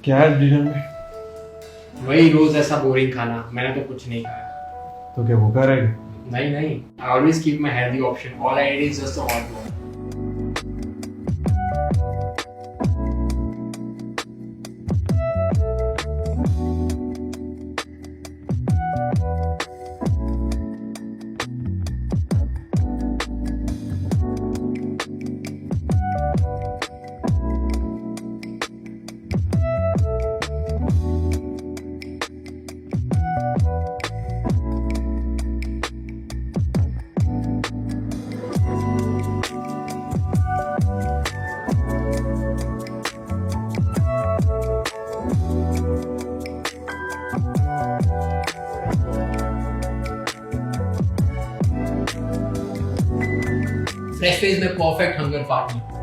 क्या है डिनर में? वही रोज ऐसा बोरिंग खाना। मैंने तो कुछ नहीं खाया। तो क्या भूखा रहेगा? नहीं नहीं, I always keep my healthy option. All I eat is just a hot one. Freshway is my perfect hunger partner.